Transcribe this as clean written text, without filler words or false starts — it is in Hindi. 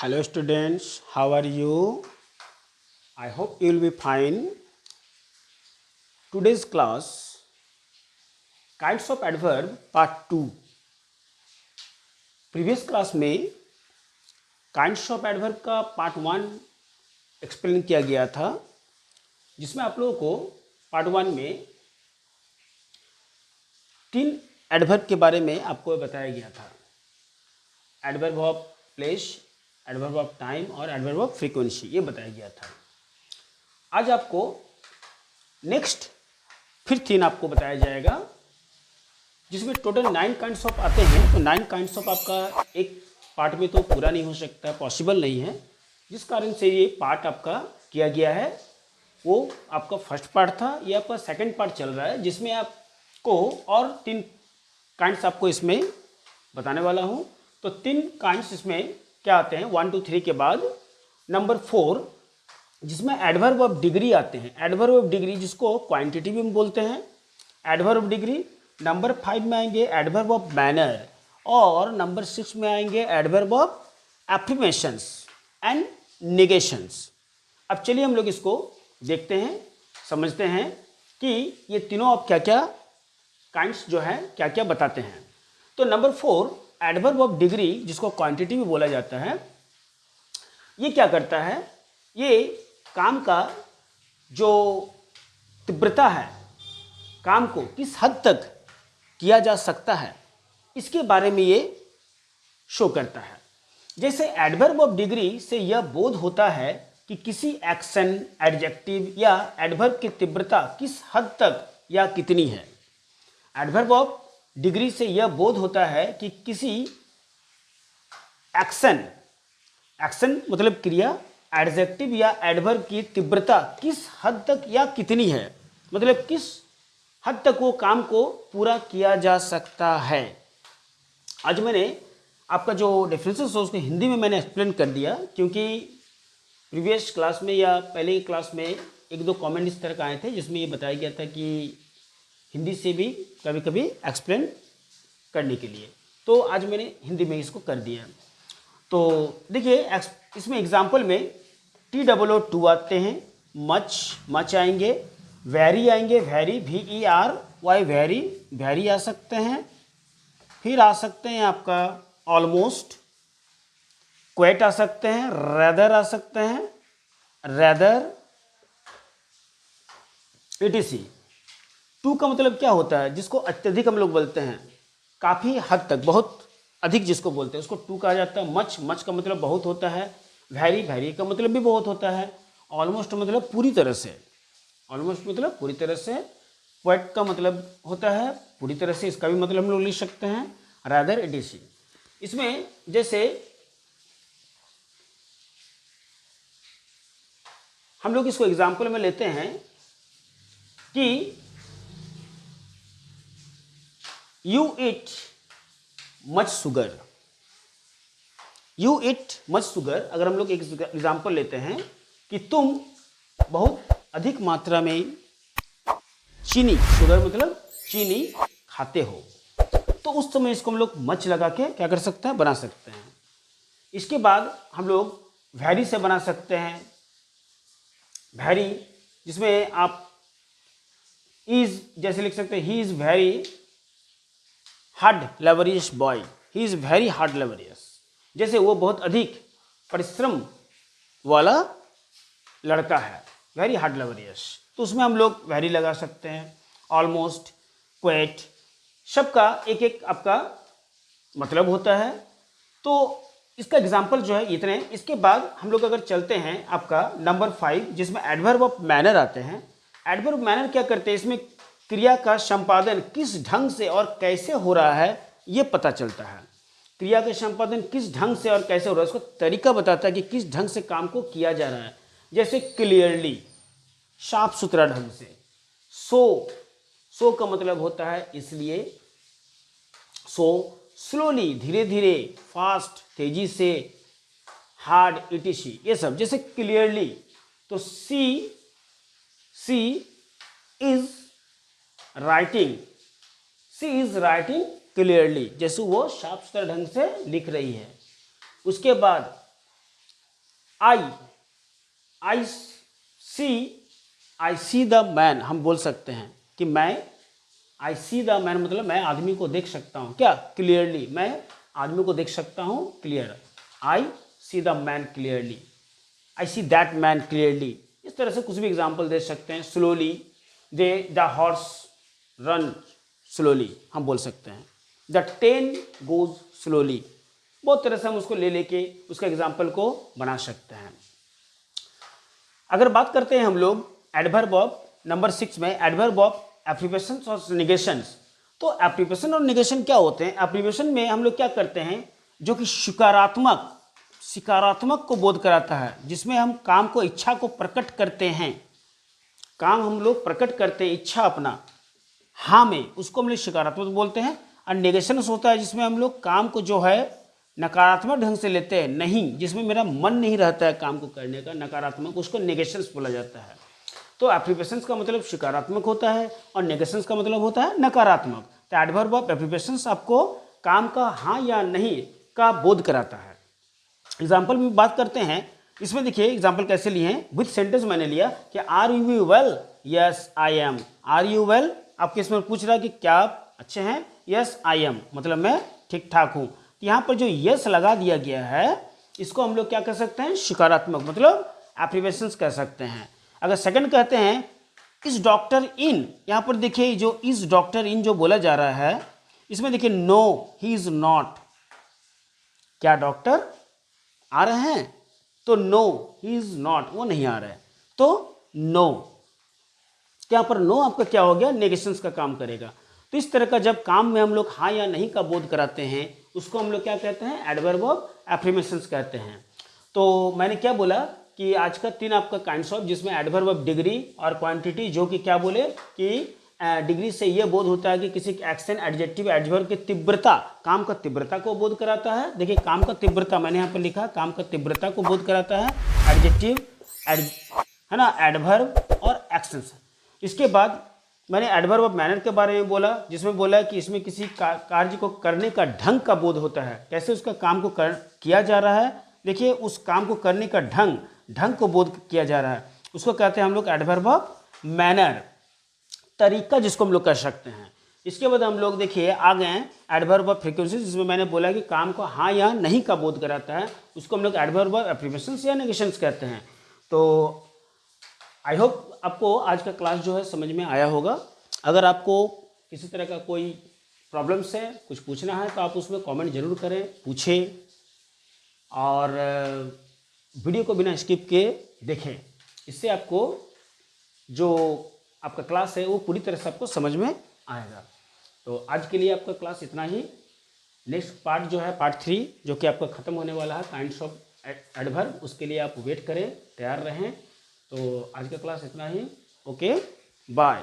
Hello students, how are you? I hope you will be fine. Today's class, kinds of adverb part 2. Previous class में काइंड्स ऑफ एडवर्ब का पार्ट 1 एक्सप्लेन किया गया था, जिसमें आप लोगों को पार्ट 1 में 3 एडवर्ब के बारे में आपको बताया गया था। Adverb of place, adverb of time और एडवर्ब ऑफ फ्रीक्वेंसी, ये बताया गया था। आज आपको नेक्स्ट फिर 3 आपको बताया जाएगा, जिसमें टोटल 9 काइंड्स ऑफ आते हैं। तो 9 काइंड्स ऑफ आपका एक पार्ट में तो पूरा नहीं हो सकता, पॉसिबल नहीं है, जिस कारण से ये पार्ट आपका किया गया है। वो आपका फर्स्ट पार्ट था, ये आपका सेकंड पार्ट चल रहा है, जिसमें आपको और 3 काइंड्स आपको इसमें बताने वाला हूँ। तो 3 काइंड्स इसमें क्या आते हैं, 1 2 3 के बाद नंबर 4, जिसमें एडवर्ब ऑफ डिग्री आते हैं। एडवर्ब ऑफ डिग्री जिसको क्वांटिटी भी बोलते हैं, एडवर्ब ऑफ डिग्री। नंबर 5 में आएंगे एडवर्ब ऑफ मैनर, और नंबर 6 में आएंगे एडवर्ब ऑफ एफर्मेशंस एंड नेगेशंस। अब चलिए हम लोग इसको देखते हैं, समझते हैं कि ये तीनों अब क्या क्या काइंड्स जो है क्या क्या बताते हैं। तो नंबर 4 एडवर्ब ऑफ डिग्री, जिसको क्वांटिटी भी बोला जाता है, ये क्या करता है, ये काम का जो तीव्रता है, काम को किस हद तक किया जा सकता है, इसके बारे में ये शो करता है। जैसे एडवर्ब ऑफ डिग्री से यह बोध होता है कि किसी एक्शन, एडजेक्टिव या एडवर्ब की तीव्रता किस हद तक या कितनी है। एडवर्ब ऑफ डिग्री से यह बोध होता है कि किसी एक्शन मतलब क्रिया, एडजेक्टिव या एडवर्ब की तीव्रता किस हद तक या कितनी है, मतलब किस हद तक वो काम को पूरा किया जा सकता है। आज मैंने आपका जो डिफरेंसेस है उसको हिंदी में मैंने एक्सप्लेन कर दिया, क्योंकि प्रीवियस क्लास में या पहले की क्लास में 1-2 कमेंट इस तरह का आए थे, जिसमें ये बताया गया था कि हिंदी से भी कभी कभी एक्सप्लेन करने के लिए। तो आज मैंने हिंदी में इसको कर दिया। तो देखिए, इसमें एग्जाम्पल में TOO आते हैं, मच आएंगे, वेरी आएंगे, वेरी VERY वेरी आ सकते हैं। फिर आ सकते हैं आपका ऑलमोस्ट, क्वेट आ सकते हैं, रेदर आ सकते हैं, रेदर etc। टू का मतलब क्या होता है, जिसको अत्यधिक हम लोग बोलते हैं, काफ़ी हद तक, बहुत अधिक जिसको बोलते हैं उसको टू कहा जाता है। मच का मतलब बहुत होता है, वेरी का मतलब भी बहुत होता है, ऑलमोस्ट मतलब पूरी तरह से, क्वाइट का मतलब होता है पूरी तरह से, इसका भी मतलब हम लोग लिख सकते हैं, रादर etc। इसमें जैसे हम लोग इसको एग्जाम्पल में लेते हैं कि यू ईट मच शुगर, अगर हम लोग एक एग्जाम्पल लेते हैं कि तुम बहुत अधिक मात्रा में चीनी, शुगर मतलब चीनी खाते हो, तो उस समय इसको हम लोग मच लगा के क्या कर सकते हैं, बना सकते हैं। इसके बाद हम लोग वेरी से बना सकते हैं, वेरी जिसमें आप इज जैसे लिख सकते हैं, he is very hard laborious boy, he is very hard laborious, जैसे वो बहुत अधिक परिश्रम वाला लड़का है, वेरी हार्ड लेबरियस, तो उसमें हम लोग वेरी लगा सकते हैं। ऑलमोस्ट, क्वेट, सबका एक एक आपका मतलब होता है। तो इसका एग्जाम्पल जो है इतने। इसके बाद हम लोग अगर चलते हैं आपका नंबर 5, जिसमें एडवर्ब ऑफ मैनर आते हैं। एडवर्ब ऑफ मैनर क्या करते हैं, इसमें क्रिया का संपादन किस ढंग से और कैसे हो रहा है ये पता चलता है। क्रिया का संपादन किस ढंग से और कैसे हो रहा है, उसको तरीका बताता है कि किस ढंग से काम को किया जा रहा है। जैसे क्लियरली, साफ सुथरा ढंग से। सो का मतलब होता है इसलिए, सो स्लोली धीरे धीरे, फास्ट तेजी से, हार्ड etc, ये सब। जैसे क्लियरली, तो सी इज राइटिंग क्लियरली, जैसे वो साफ सुथरा ढंग से लिख रही है। उसके बाद आई सी द मैन, हम बोल सकते हैं कि मैं, आई सी द मैन मतलब मैं आदमी को देख सकता हूँ, क्या, क्लियरली, मैं आदमी को देख सकता हूँ clear, I see the man clearly, I see that man clearly. इस तरह से कुछ भी एग्जाम्पल दे सकते हैं। Slowly, the horse run slowly, हम बोल सकते हैं द ट्रेन गोज स्लोली। बहुत तरह से हम उसको ले लेके उसका एग्जाम्पल को बना सकते हैं। अगर बात करते हैं हम लोग एडवर्ब ऑफ नंबर 6 में, एडवर्ब ऑफ एप्रीविएशंस और निगेशंस। तो एप्रीविएशन और निगेशन क्या होते हैं? एप्रीविएशन में हम लोग क्या करते हैं, जो कि सकारात्मक को बोध कराता है, जिसमें हम काम को, इच्छा को प्रकट करते हैं, काम हम लोग प्रकट करते हैं इच्छा अपना हाँ में, उसको हम लोग सकारात्मक बोलते हैं। और नेगेशंस होता है जिसमें हम लोग काम को जो है नकारात्मक ढंग से लेते हैं, नहीं, जिसमें मेरा मन नहीं रहता है काम को करने का, नकारात्मक, उसको नेगेशंस बोला जाता है। तो एप्रीविएशंस का मतलब सकारात्मक होता है और नेगेशंस का मतलब होता है नकारात्मक। तो एडवर्ब ऑफ एप्रीविएशंस आपको काम का हाँ या नहीं का बोध कराता है। एग्जाम्पल में बात करते हैं, इसमें देखिए एग्जाम्पल कैसे लिए हैं, विथ सेंटेंस मैंने लिया कि are you well, yes I am, are you well, आपके इसमें पूछ रहा है कि क्या आप अच्छे हैं, यस आई एम मतलब मैं ठीक ठाक हूँ। यहाँ पर जो यस लगा दिया गया है, इसको हम लोग क्या कह सकते हैं, सकारात्मक, मतलब एप्रीविएशंस कह सकते हैं। अगर सेकंड कहते हैं इस डॉक्टर इन, यहाँ पर देखिए जो इस डॉक्टर इन जो बोला जा रहा है, इसमें देखिए नो ही इज नॉट, क्या डॉक्टर आ रहे हैं, तो नो ही इज नॉट, वो नहीं आ रहे हैं, तो नो, यहाँ पर नो आपका क्या हो गया, नेगेशंस का काम करेगा। तो इस तरह का जब काम में हम लोग हाँ या नहीं का बोध कराते हैं, उसको हम लोग क्या कहते हैं, एडवर्ब ऑफ एफर्मेशंस कहते हैं। तो मैंने क्या बोला कि आज का 3 आपका काइंड्स ऑफ, जिसमें एडवर्ब ऑफ डिग्री और क्वांटिटी, जो कि क्या बोले कि डिग्री से यह बोध होता है कि किसी एक्शन, एडजेक्टिव, एडवर्ब की तीव्रता, काम का तीव्रता को बोध कराता है। देखिए काम का तीव्रता मैंने यहाँ पर लिखा, काम का तीव्रता को बोध कराता है, एडजेक्टिव, है ना, एडवर्ब और एक्शंस। इसके बाद मैंने एडवर्ब ऑफ मैनर के बारे में बोला, जिसमें बोला कि इसमें किसी कार्य को करने का ढंग का बोध होता है, कैसे उसका काम को किया जा रहा है। देखिए उस काम को करने का ढंग को बोध किया जा रहा है, उसको कहते हैं हम लोग एडवर्ब ऑफ मैनर, तरीका जिसको हम लोग कर सकते हैं। इसके बाद हम लोग देखिए आ गए हैं एडवर्ब ऑफ फ्रीक्वेंसी, जिसमें मैंने बोला कि काम को हाँ या नहीं का बोध कराता है, उसको हम लोग एडवर्ब ऑफ एप्रीविएशंस या नेगेशंस कहते हैं। तो आई होप आपको आज का क्लास जो है समझ में आया होगा। अगर आपको किसी तरह का कोई प्रॉब्लम्स है, कुछ पूछना है, तो आप उसमें कमेंट जरूर करें, पूछें, और वीडियो को बिना स्किप किए देखें। इससे आपको जो आपका क्लास है वो पूरी तरह से आपको समझ में आएगा। तो आज के लिए आपका क्लास इतना ही। नेक्स्ट पार्ट जो है पार्ट 3, जो कि आपका ख़त्म होने वाला है, काइंड्स ऑफ एडवर्ब, उसके लिए आप वेट करें, तैयार रहें। तो आज का क्लास इतना ही। Okay, bye.